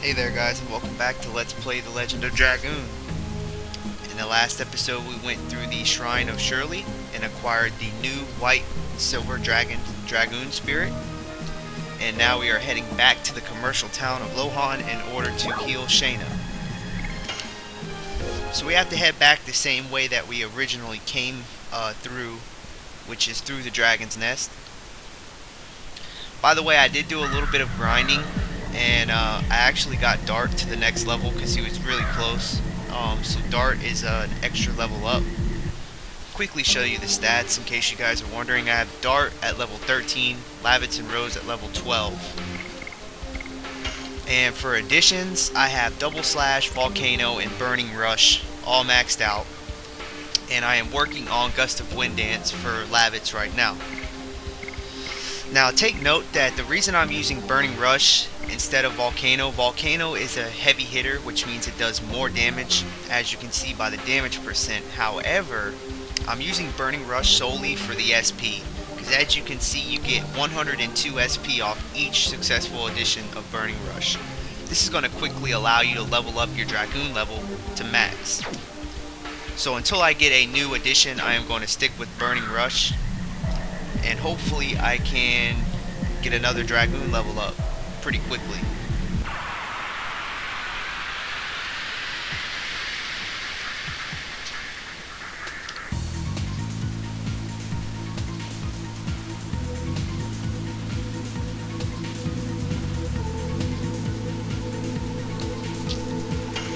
Hey there guys, and welcome back to Let's Play The Legend of Dragoon. In the last episode we went through the Shrine of Shirley and acquired the new white silver Dragoon spirit. And now we are heading back to the commercial town of Lohan in order to heal Shayna. So we have to head back the same way that we originally came through, which is through the Dragon's Nest. By the way, I did do a little bit of grinding, and I actually got Dart to the next level because he was really close. So Dart is an extra level up. Quickly show you the stats in case you guys are wondering. I have Dart at level 13, Lavitz and Rose at level 12. And for additions, I have Double Slash, Volcano, and Burning Rush all maxed out. And I am working on Gust of Wind Dance for Lavitz right now. Now take note that the reason I'm using Burning Rush instead of Volcano is a heavy hitter, which means it does more damage, as you can see by the damage percent. However, I'm using Burning Rush solely for the SP, because as you can see you get 102 SP off each successful edition of Burning Rush. This is going to quickly allow you to level up your Dragoon level to max. So until I get a new edition, I am going to stick with Burning Rush, and hopefully I can get another Dragoon level up pretty quickly.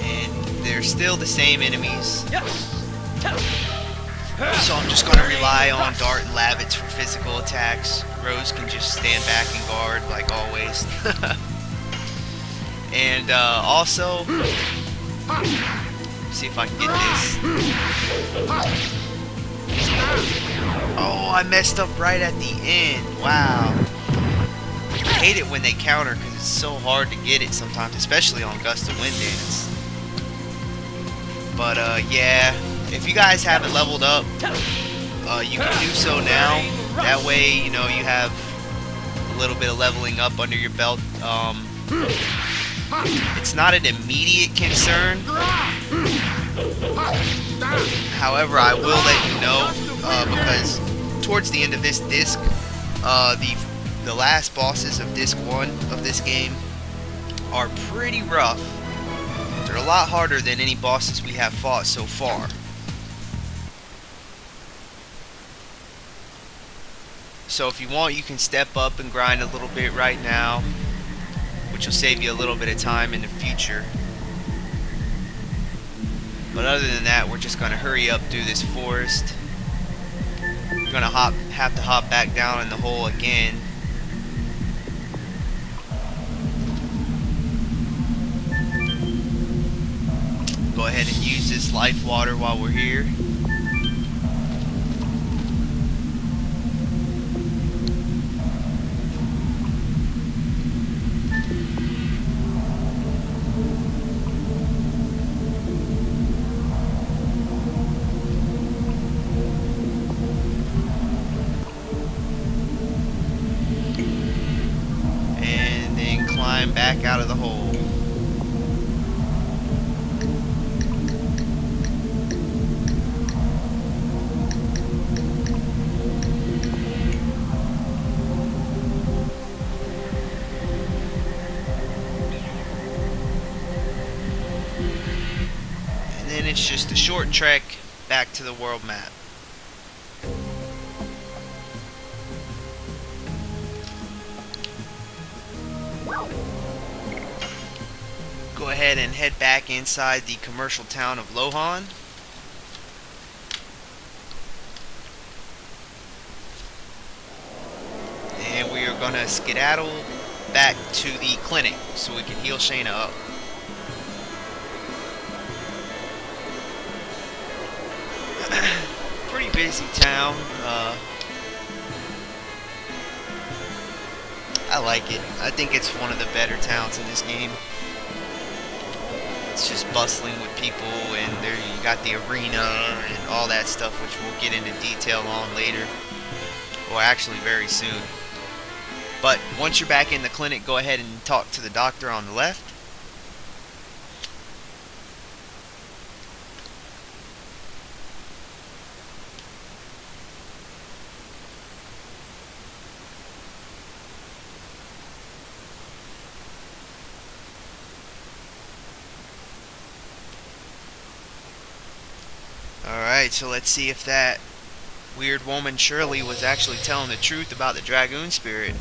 And they're still the same enemies. So I'm just going to rely on Dart and Lavitz for physical attacks. Rose can just stand back and guard like always. And also, see if I can get this. Oh, I messed up right at the end. Wow. I hate it when they counter because it's so hard to get it sometimes, especially on Gust of Wind Dance. But yeah, if you guys haven't leveled up, you can do so now. That way, you know, you have a little bit of leveling up under your belt. It's not an immediate concern. However, I will let you know, because towards the end of this disc, the last bosses of disc 1 of this game are pretty rough. They're a lot harder than any bosses we have fought so far. So if you want, you can step up and grind a little bit right now, which will save you a little bit of time in the future. But other than that, we're just going to hurry up through this forest. We're going to have to hop back down in the hole again. Go ahead and use this life water while we're here. And then climb back out of the hole. And it's just a short trek back to the world map. Go ahead and head back inside the commercial town of Lohan. And we are going to skedaddle back to the clinic so we can heal Shayna up. Pretty busy town. I like it. I think it's one of the better towns in this game. It's just bustling with people, and there you got the arena and all that stuff, which we'll get into detail on later, or actually very soon. But once you're back in the clinic, go ahead and talk to the doctor on the left. Alright, so let's see if that weird woman Shirley was actually telling the truth about the Dragoon spirit.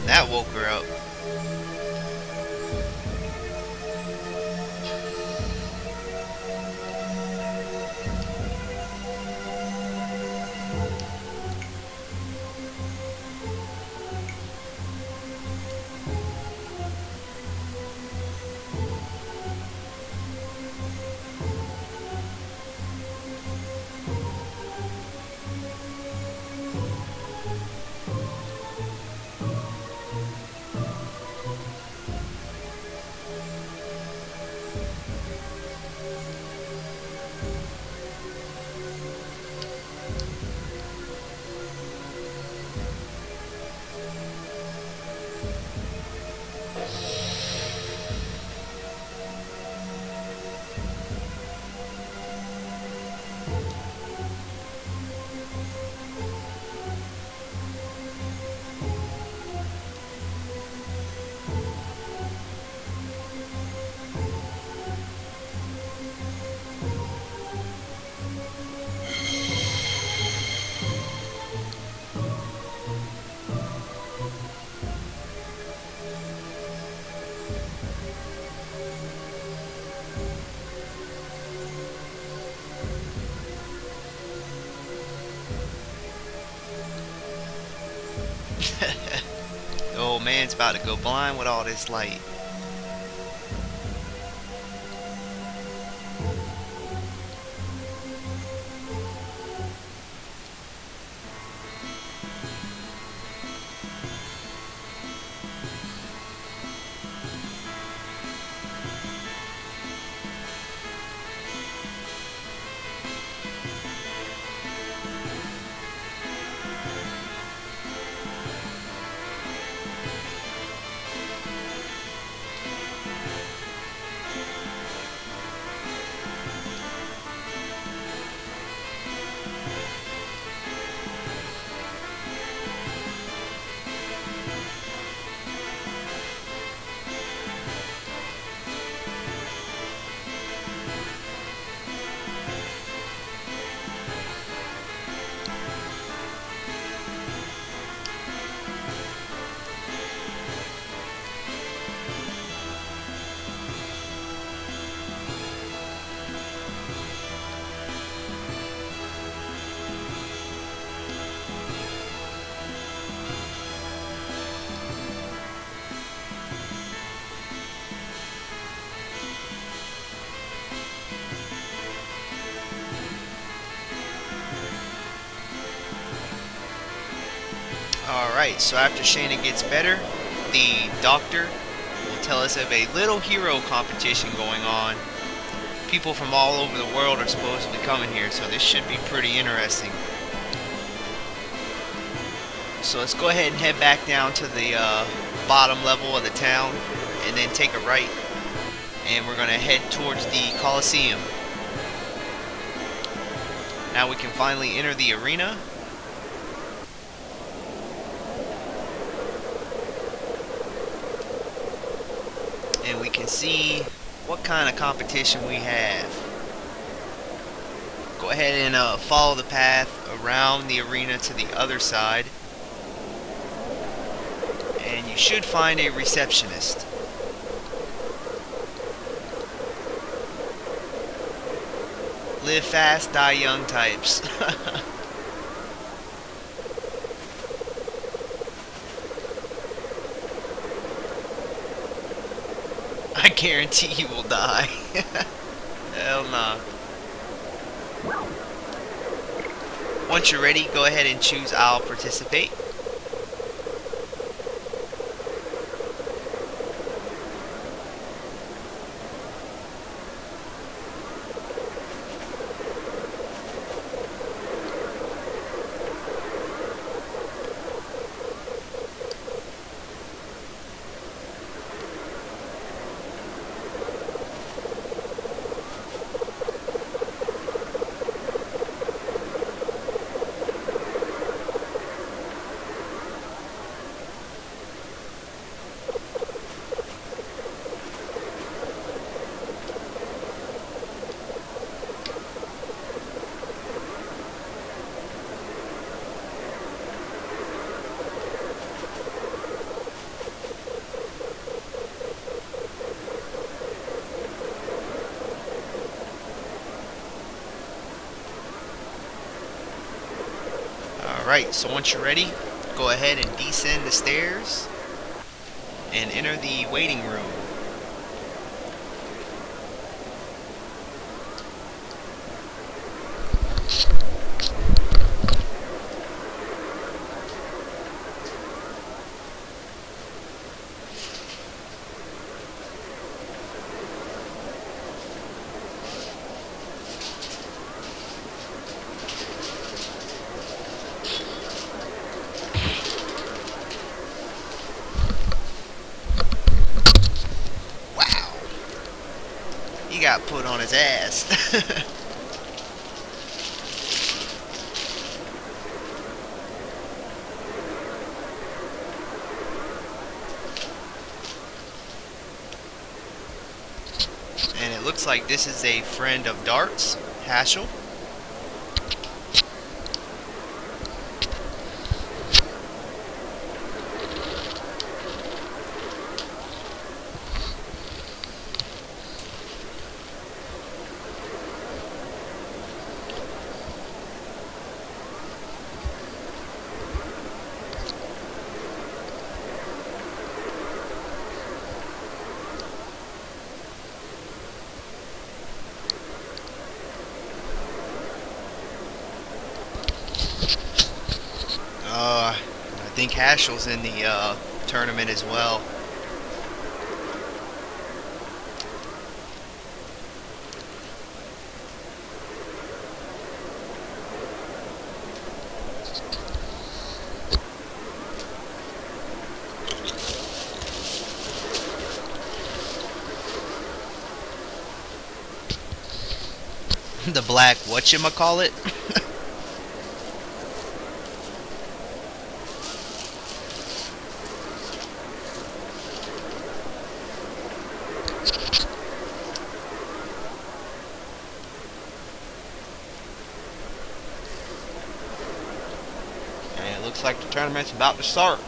That woke her up. The old man's about to go blind with all this light. Alright, so after Shayna gets better, the doctor will tell us of a little hero competition going on. People from all over the world are supposed to be coming here, so this should be pretty interesting. So let's go ahead and head back down to the bottom level of the town and then take a right, and we're going to head towards the Coliseum. Now we can finally enter the arena. And we can see what kind of competition we have. Go ahead and follow the path around the arena to the other side, and you should find a receptionist. Live fast, die young types. I guarantee you will die. Hell nah. Once you're ready, go ahead and choose I'll participate. Alright, so once you're ready, go ahead and descend the stairs and enter the waiting room. He got put on his ass. And it looks like this is a friend of Dart's, Haschel. I think Haschel's in the tournament as well. The black whatchamacallit? And it looks like the tournament's about to start.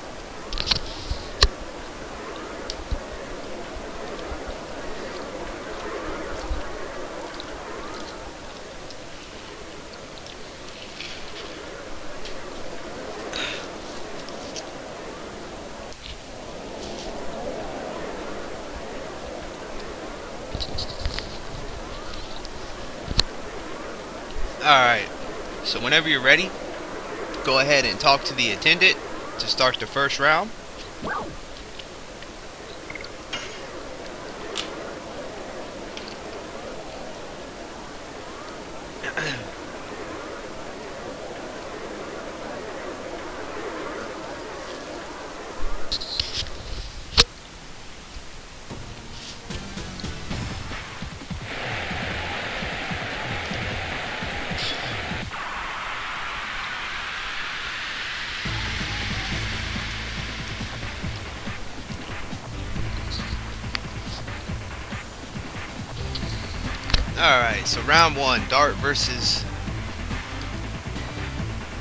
Alright, so whenever you're ready, go ahead and talk to the attendant to start the first round. Alright, so round one, Dart versus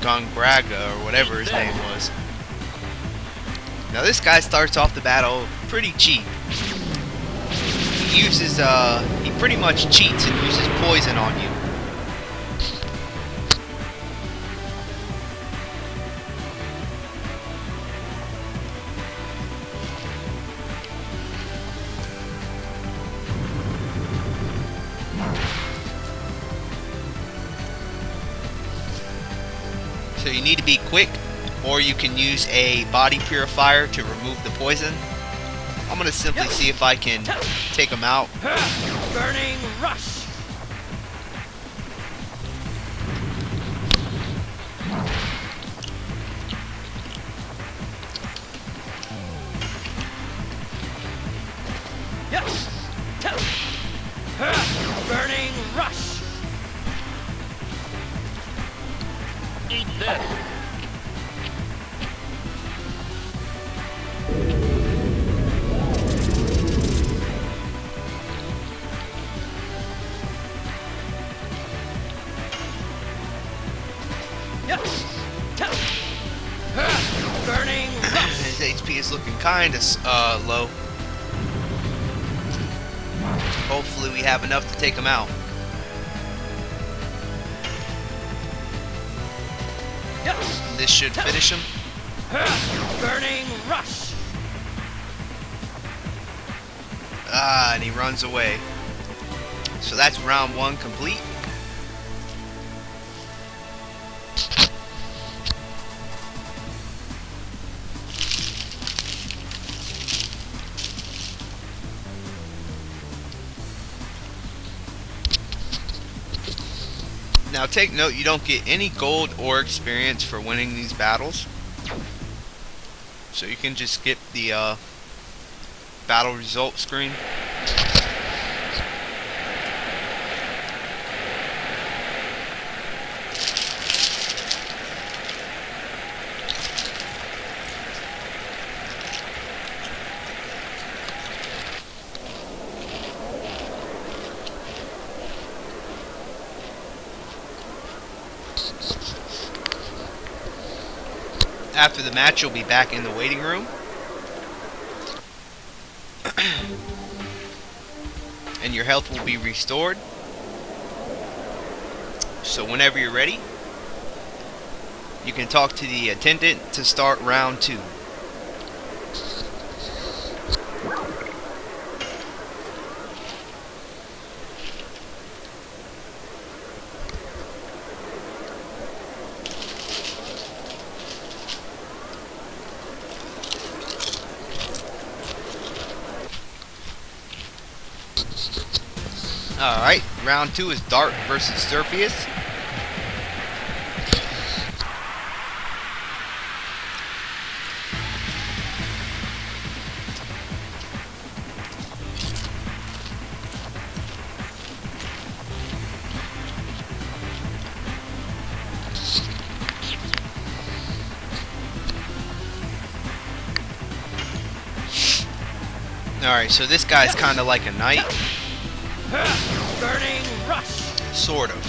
Gongraga, or whatever his name was. Now this guy starts off the battle pretty cheap. He uses, he pretty much cheats and uses poison on you. So you need to be quick, or you can use a body purifier to remove the poison. I'm going to simply see if I can take him out. Burning rush. Yes. Burning rush. Eat this. Burning rush. His HP is looking kind of low. Hopefully we have enough to take him out. this should finish him. Burning rush. Ah, and he runs away. So that's round 1 complete. Now take note, you don't get any gold or experience for winning these battles. So you can just skip the battle result screen. After the match, you'll be back in the waiting room. And your health will be restored. So whenever you're ready, you can talk to the attendant to start round 2. Alright, round 2 is Dart versus Surfius. Alright, so this guy's kind of like a knight. Burning rush. Sort of.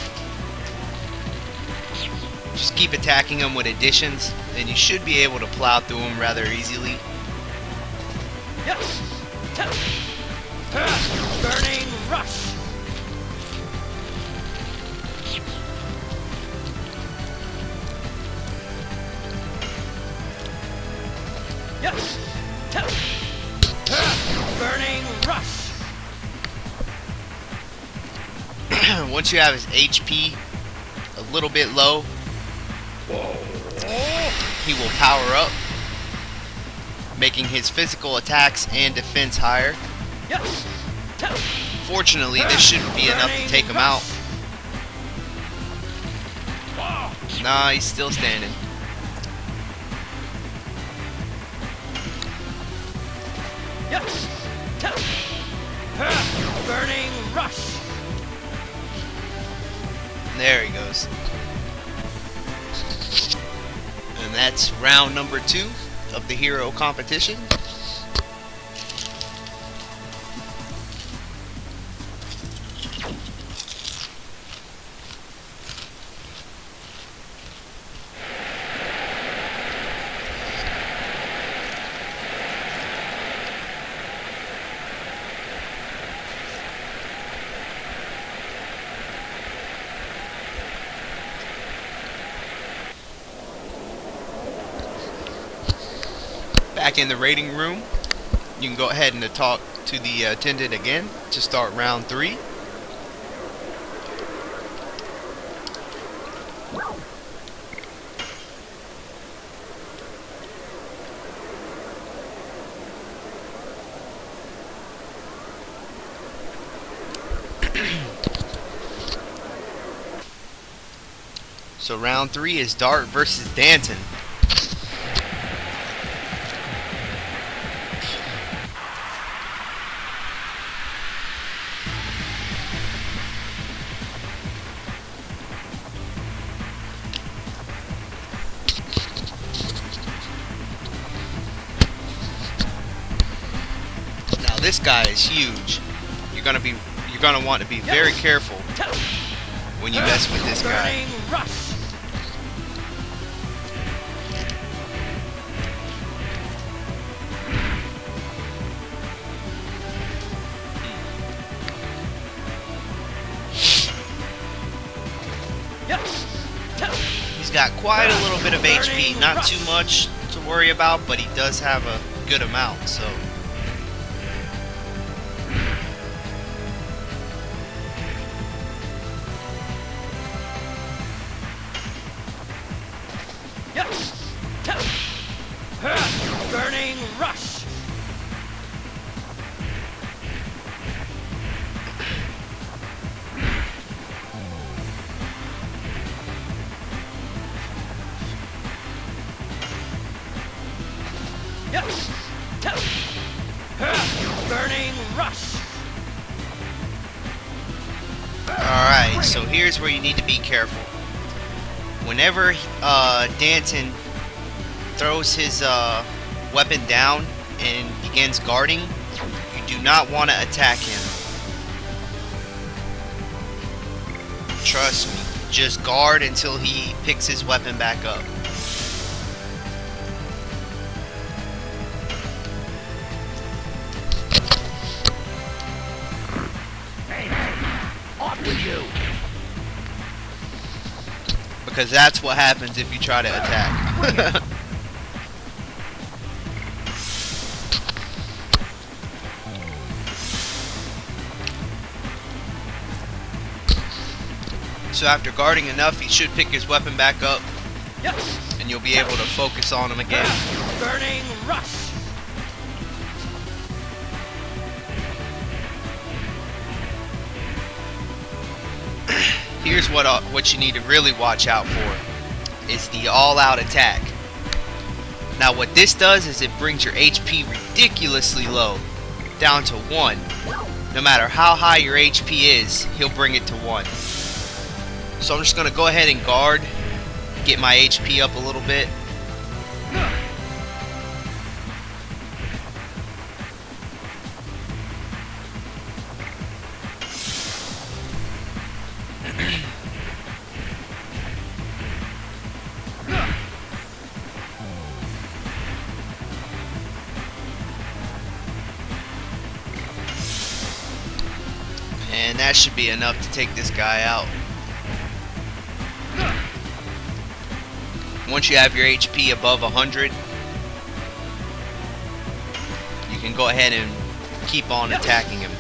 Just keep attacking him with additions, and you should be able to plow through him rather easily. Burning rush. Burning rush. Once you have his HP a little bit low, he will power up, making his physical attacks and defense higher. Fortunately, this shouldn't be enough to take him out. Nah, he's still standing. Burning rush. There he goes. And that's round number 2 of the hero competition. Back in the rating room, you can go ahead and talk to the attendant again to start round 3. So round 3 is Dart versus Danton. This guy is huge. You're gonna want to be very careful when you mess with this guy. He's got quite a little bit of HP, not too much to worry about, but he does have a good amount, so. Burning rush. Burning rush. Alright, so here's where you need to be careful. Whenever Danton throws his weapon down and begins guarding, you do not want to attack him. Trust me, just guard until he picks his weapon back up. Off with you. Because that's what happens if you try to attack. So after guarding enough, he should pick his weapon back up, and you'll be able to focus on him again. Burning rush. Here's what you need to really watch out for, is the all-out attack. Now what this does is it brings your HP ridiculously low, down to 1. No matter how high your HP is, he'll bring it to 1. So I'm just going to go ahead and guard, get my HP up a little bit. And that should be enough to take this guy out. Once you have your HP above 100, you can go ahead and keep on attacking him.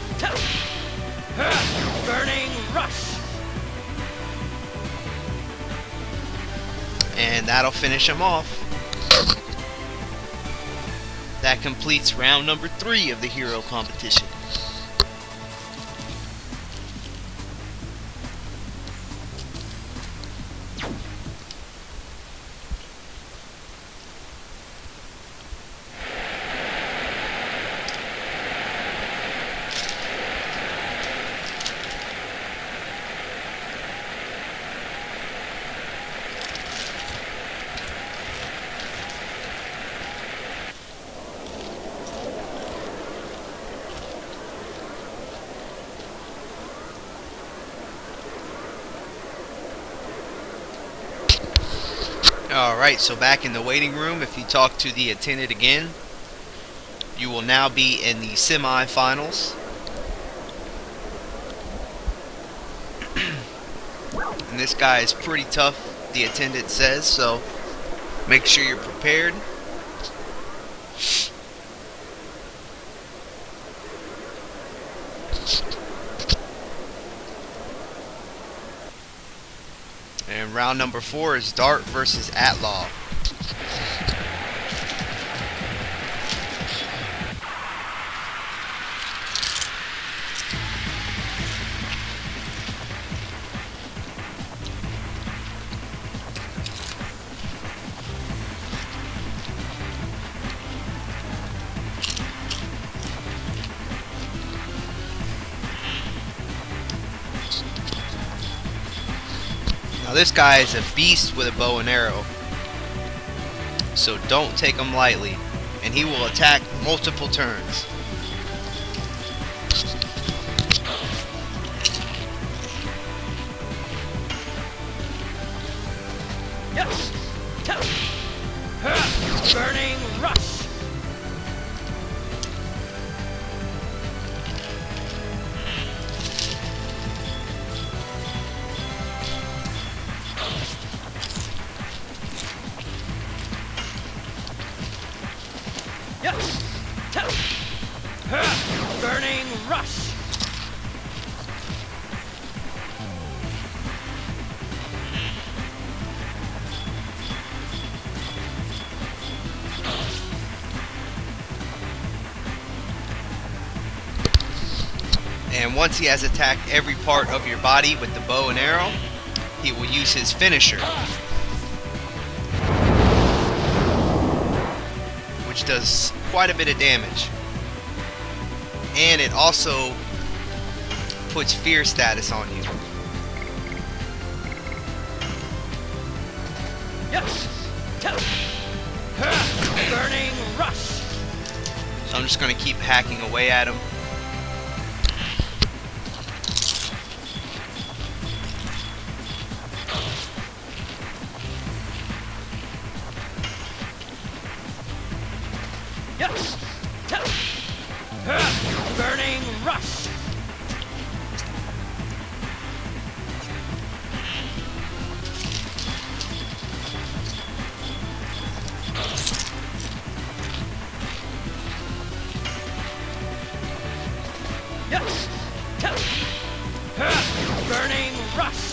Burning rush. And that'll finish him off. That completes round number 3 of the hero competition. Alright, so back in the waiting room, if you talk to the attendant again, you will now be in the semi-finals. And this guy is pretty tough, the attendant says, so make sure you're prepared. And round number 4 is Dart versus Atlaw. Now this guy is a beast with a bow and arrow, so don't take him lightly, and he will attack multiple turns. Burning rush. Yes. Burning rush. And once he has attacked every part of your body with the bow and arrow, he will use his finisher, which does quite a bit of damage. And it also puts fear status on you. Yes. Burning rush. So I'm just going to keep hacking away at him. Yes. Burning rush. Yes. Burning rush.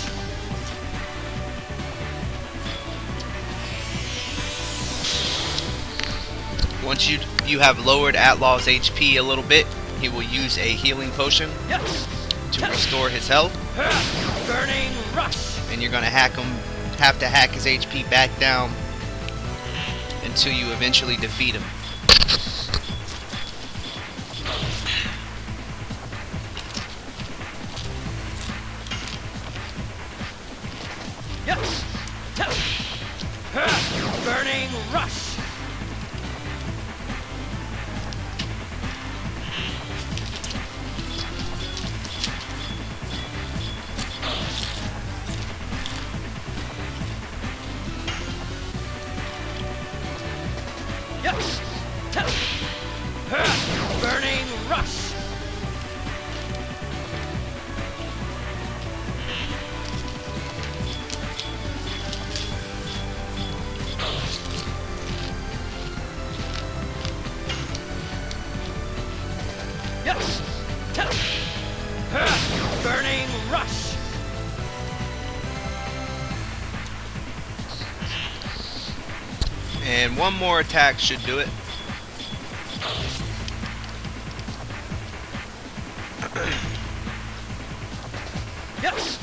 Once you have lowered Outlaw's HP a little bit, he will use a healing potion to restore his health. Burning rush. And you're going to have to hack his HP back down until you eventually defeat him. Yes. Burning rush. Yes. Burning rush. Yes. Burning rush. And one more attack should do it. Yes.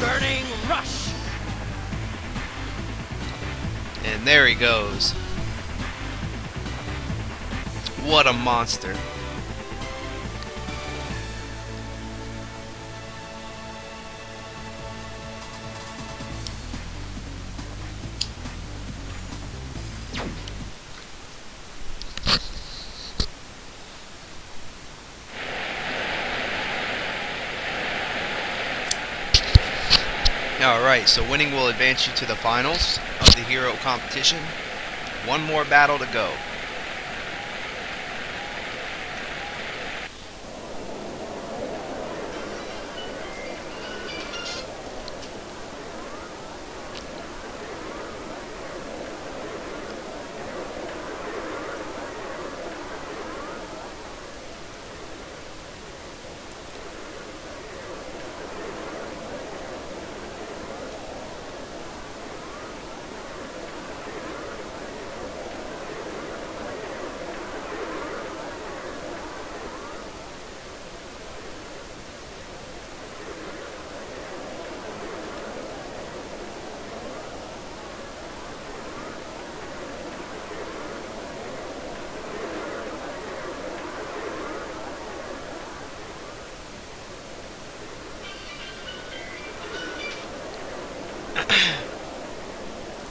Burning rush. And there he goes. What a monster. Alright, so winning will advance you to the finals of the hero competition. One more battle to go.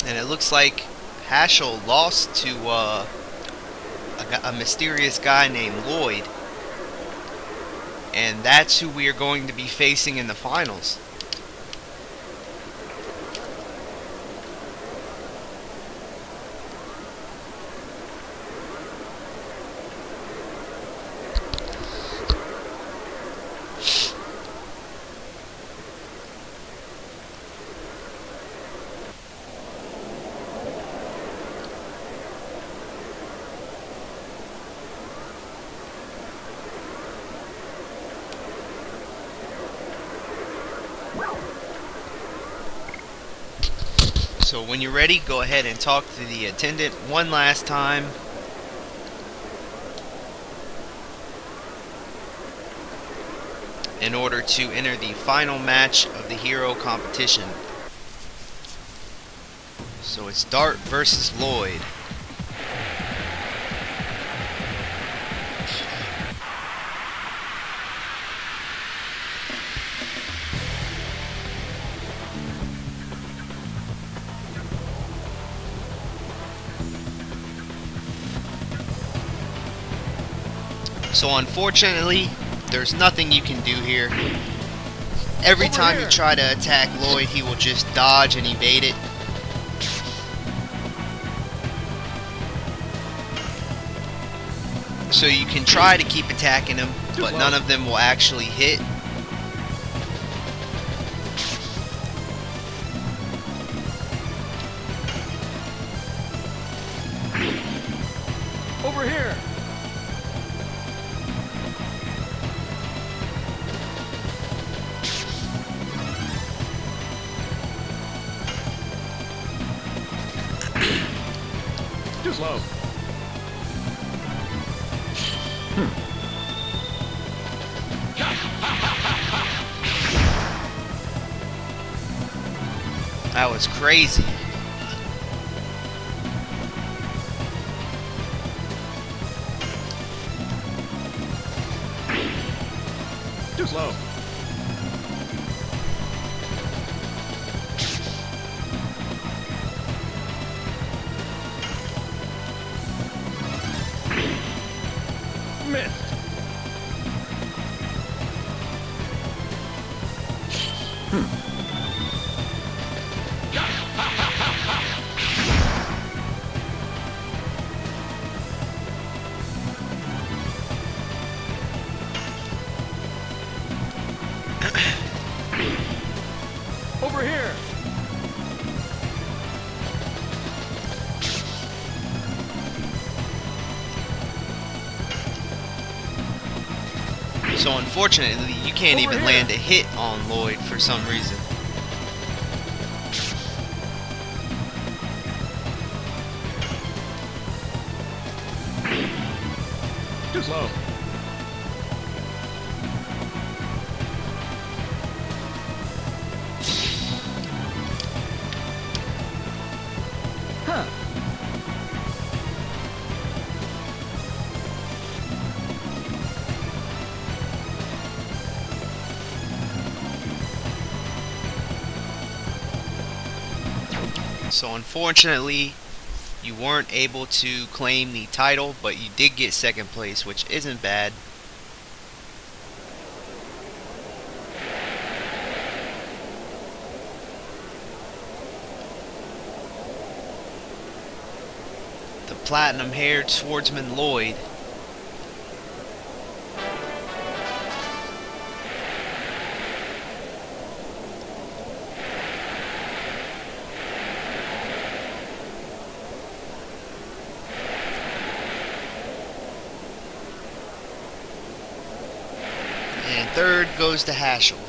And it looks like Hashel lost to a mysterious guy named Lloyd. And that's who we are going to be facing in the finals. So when you're ready, go ahead and talk to the attendant one last time. In order to enter the final match of the hero competition. So it's Dart versus Lloyd. So unfortunately, there's nothing you can do here. Every time you try to attack Lloyd, he will just dodge and evade it. So you can try to keep attacking him, but none of them will actually hit. Over here. Too slow. That was crazy. Too slow. Missed. Over here. So unfortunately, you can't Over even here. land a hit on Lloyd for some reason. Too slow. Huh. So unfortunately, you weren't able to claim the title, but you did get second place, which isn't bad. The platinum-haired swordsman Lloyd. And third goes to Hashel.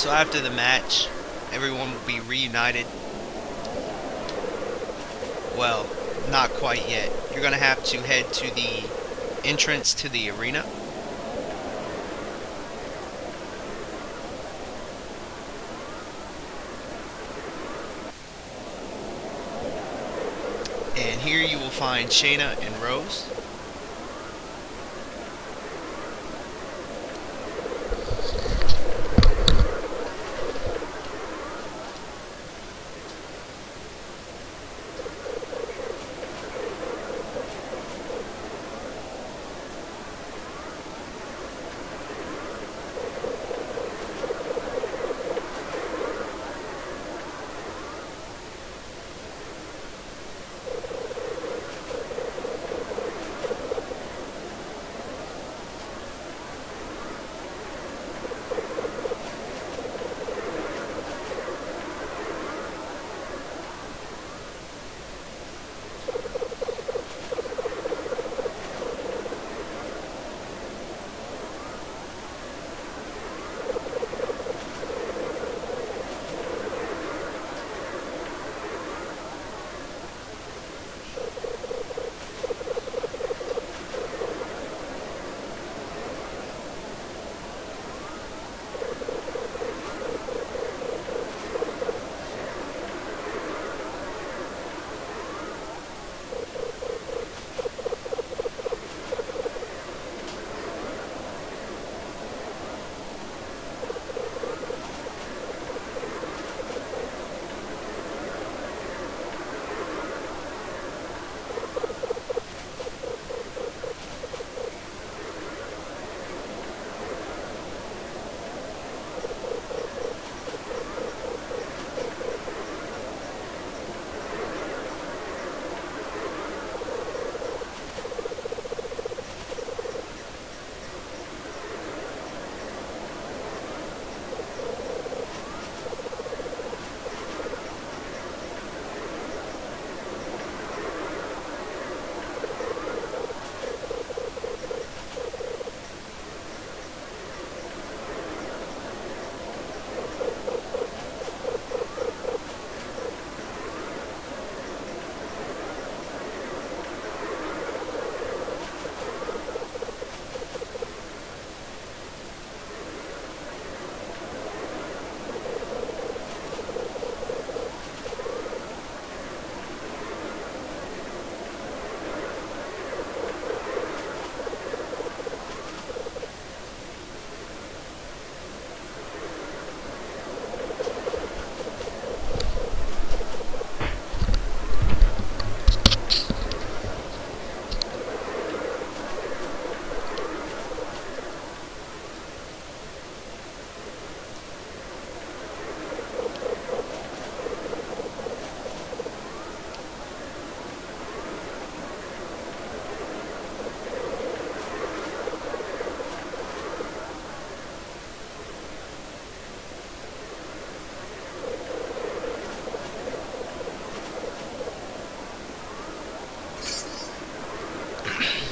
So after the match, everyone will be reunited. Well, not quite yet. You're gonna have to head to the entrance to the arena. And here you will find Shayna and Rose.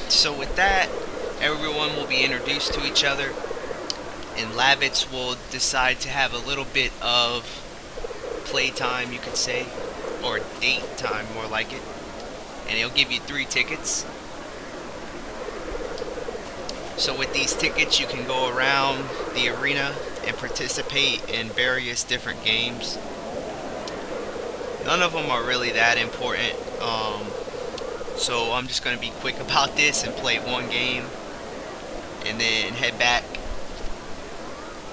So with that, everyone will be introduced to each other, and Lavitz will decide to have a little bit of playtime, you could say, or date time, more like it. And he'll give you 3 tickets. So with these tickets, you can go around the arena and participate in various different games. None of them are really that important. So I'm just going to be quick about this and play one game and then head back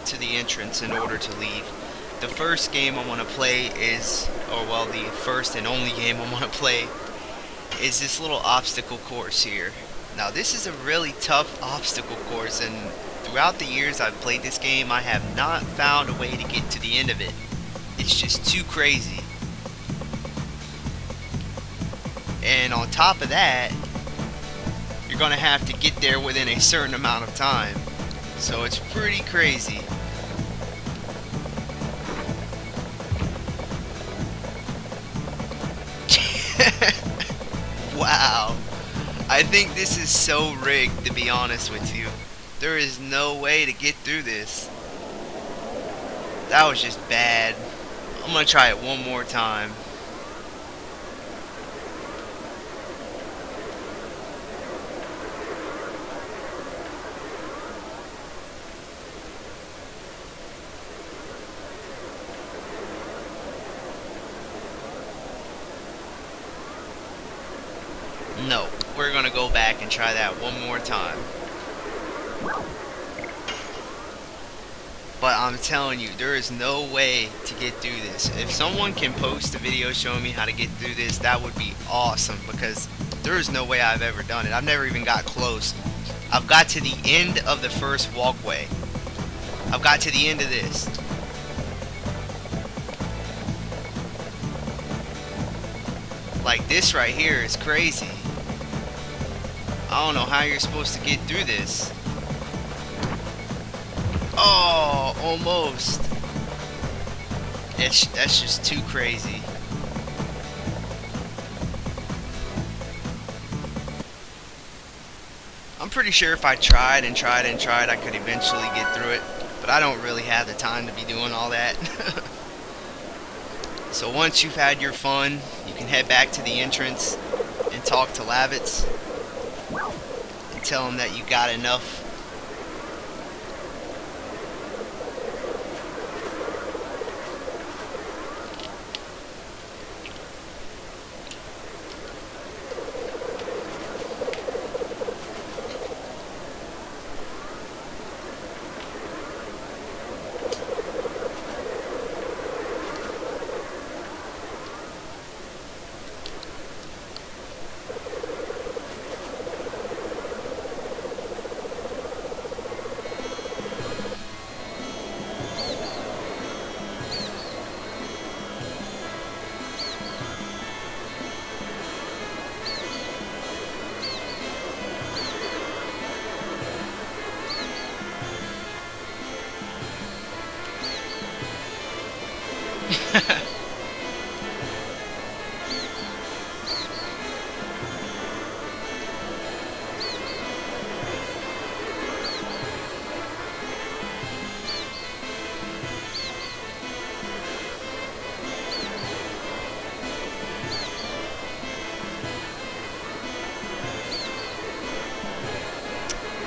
to the entrance in order to leave. The first game I want to play is, the first and only game I want to play is this little obstacle course here. Now this is a really tough obstacle course, and throughout the years I've played this game, I have not found a way to get to the end of it. It's just too crazy. And on top of that, you're gonna have to get there within a certain amount of time. So it's pretty crazy. Wow. I think this is so rigged, to be honest with you. There is no way to get through this. That was just bad. I'm gonna try it one more time. No, we're gonna go back and try that one more time. But I'm telling you, there is no way to get through this. If someone can post a video showing me how to get through this, that would be awesome, because there is no way I've ever done it. I've never even got close. I've got to the end of the first walkway. I've got to the end of this. Like, this right here is crazy. I don't know how you're supposed to get through this. Oh, almost. That's just too crazy. I'm pretty sure if I tried and tried and tried, I could eventually get through it. But I don't really have the time to be doing all that. So once you've had your fun, you can head back to the entrance and talk to Lavitz and tell him that you got enough.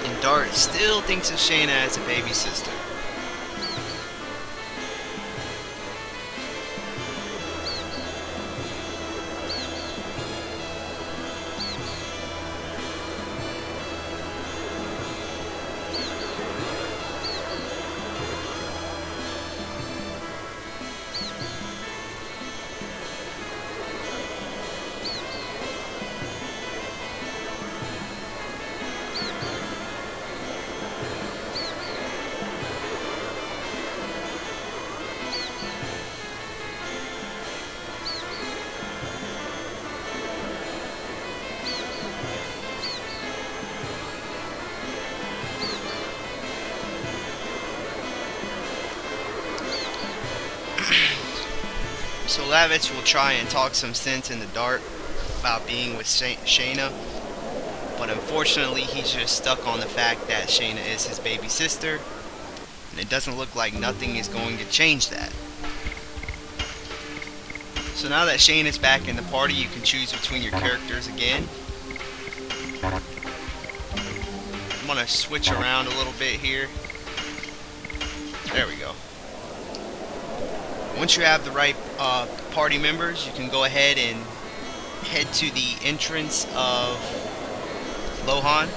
And Dart still thinks of Shayna as a baby sister. So Lavitz will try and talk some sense into Dart about being with Shayna, but unfortunately he's just stuck on the fact that Shayna is his baby sister, and it doesn't look like nothing is going to change that. So now that Shayna's back in the party, you can choose between your characters again. I'm gonna switch around a little bit here. There we go. Once you have the right party members, you can go ahead and head to the entrance of Lohan.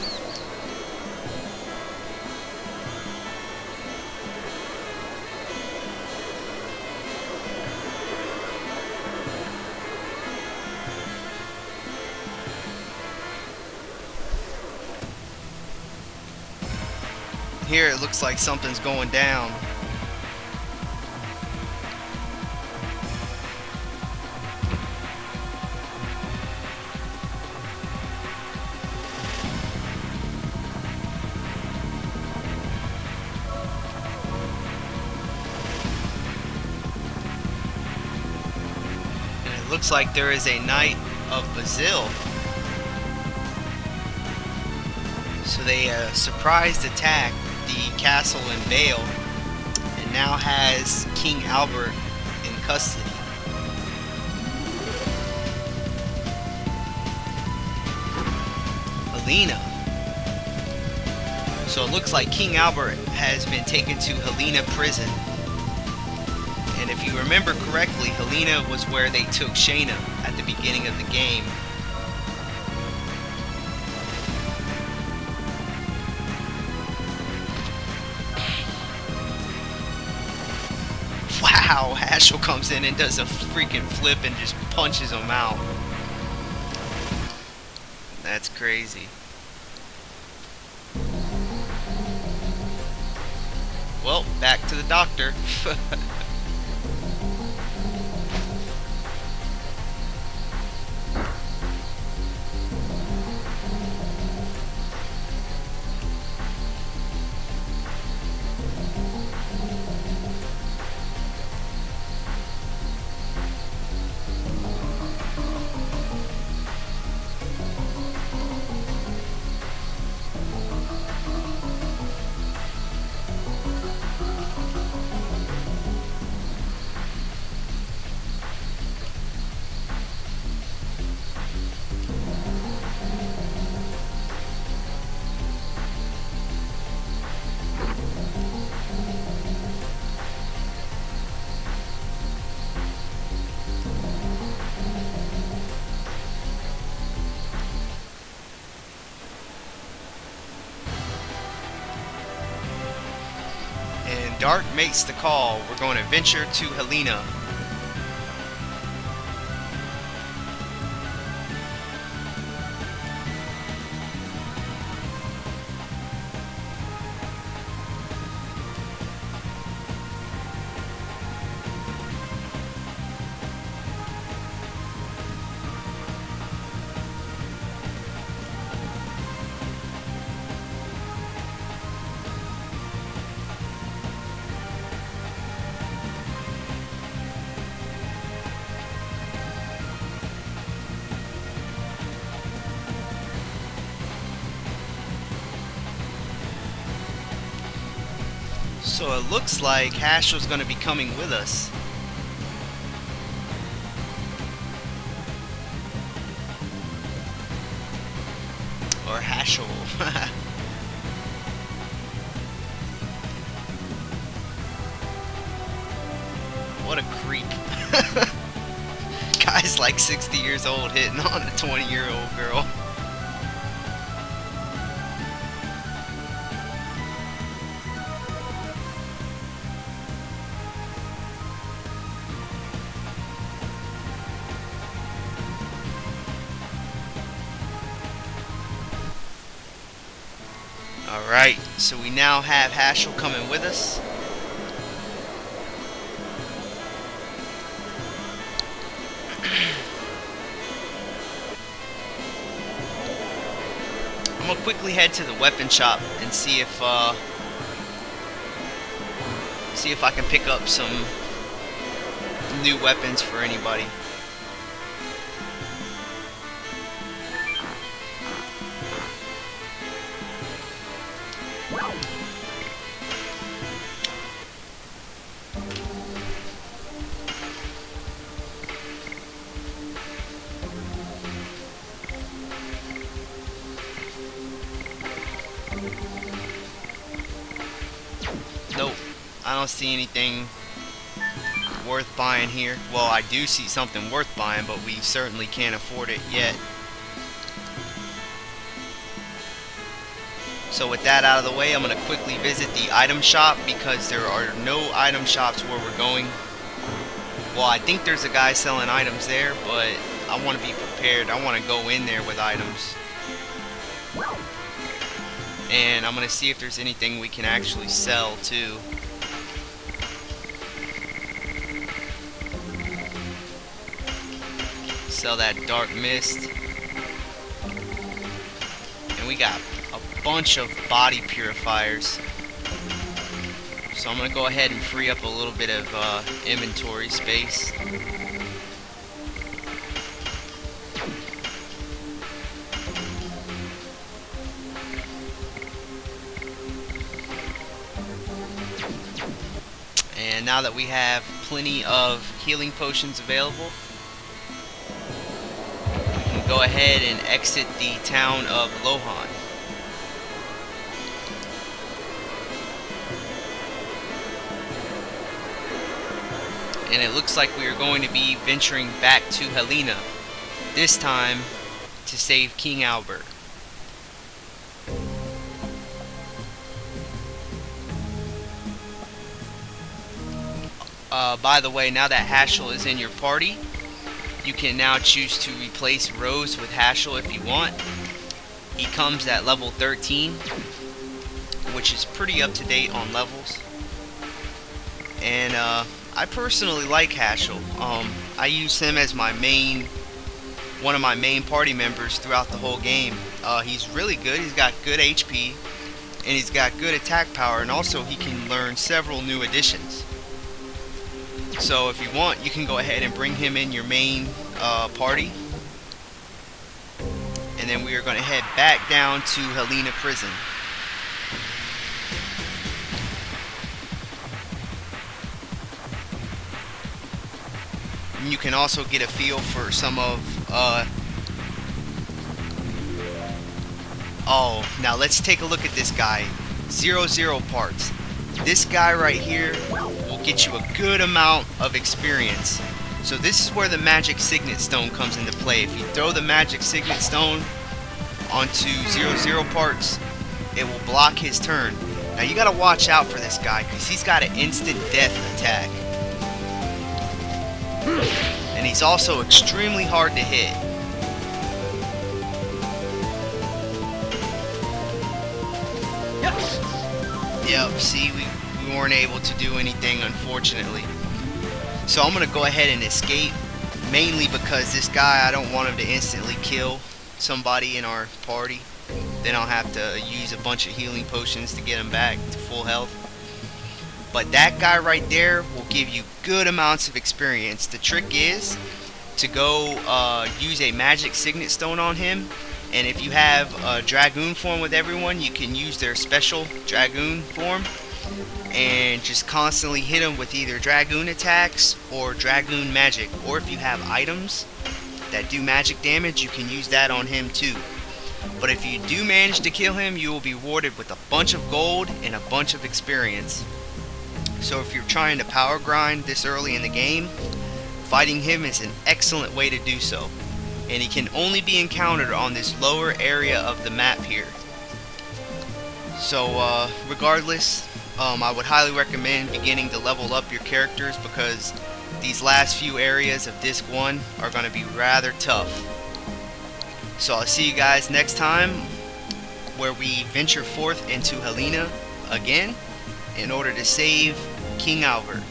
Here it looks like something's going down. Looks like there is a Knight of Bazil. So they surprised attack the castle in Vale, and now has King Albert in custody. Helena. So it looks like King Albert has been taken to Helena prison. And if you remember correctly, Helena was where they took Shayna at the beginning of the game. Wow, Hashel comes in and does a freaking flip and just punches him out. That's crazy. Well, back to the doctor. Dark makes the call. We're going to venture to Helena. So it looks like Hashel's going to be coming with us. Or Hashel. What a creep. Guy's like 60 years old hitting on a 20-year-old girl. Alright, so we now have Hashel coming with us. I'm gonna quickly head to the weapon shop and see if I can pick up some new weapons for anybody. Nope, I don't see anything worth buying here. Well, I do see something worth buying, but we certainly can't afford it yet. So with that out of the way, I'm going to quickly visit the item shop because there are no item shops where we're going. Well, I think there's a guy selling items there, but I want to be prepared. I want to go in there with items. And I'm going to see if there's anything we can actually sell too. Sell that dark mist. And we got a bunch of body purifiers. So I'm going to go ahead and free up a little bit of inventory space. now that we have plenty of healing potions available, we can go ahead and exit the town of Lohan. And it looks like we are going to be venturing back to Helena, this time to save King Albert. By the way, now that Haschel is in your party, you can now choose to replace Rose with Haschel if you want. He comes at level 13, which is pretty up to date on levels. And I personally like Haschel. I use him as one of my main party members throughout the whole game. He's really good. He's got good HP, and he's got good attack power, and also he can learn several new additions. So if you want, you can go ahead and bring him in your main party. And then we are going to head back down to Helena Prison. And you can also get a feel for some of oh, now let's take a look at this guy. 00 parts. This guy right here will get you a good amount of experience. So this is where the magic signet stone comes into play. If you throw the magic signet stone onto 00 parts, it will block his turn. Now you gotta watch out for this guy, because he's got an instant death attack. And he's also extremely hard to hit. Yep, see, we weren't able to do anything, unfortunately. So I'm going to go ahead and escape, mainly because this guy, I don't want him to instantly kill somebody in our party. Then I'll have to use a bunch of healing potions to get him back to full health. But that guy right there will give you good amounts of experience. The trick is to go use a magic signet stone on him. And if you have a Dragoon form with everyone, you can use their special Dragoon form and just constantly hit them with either Dragoon attacks or Dragoon magic. Or if you have items that do magic damage, you can use that on him too. But if you do manage to kill him, you will be rewarded with a bunch of gold and a bunch of experience. So if you're trying to power grind this early in the game, fighting him is an excellent way to do so. And he can only be encountered on this lower area of the map here. So regardless, I would highly recommend beginning to level up your characters, because these last few areas of disc 1 are going to be rather tough. So I'll see you guys next time, where we venture forth into Helena again in order to save King Albert.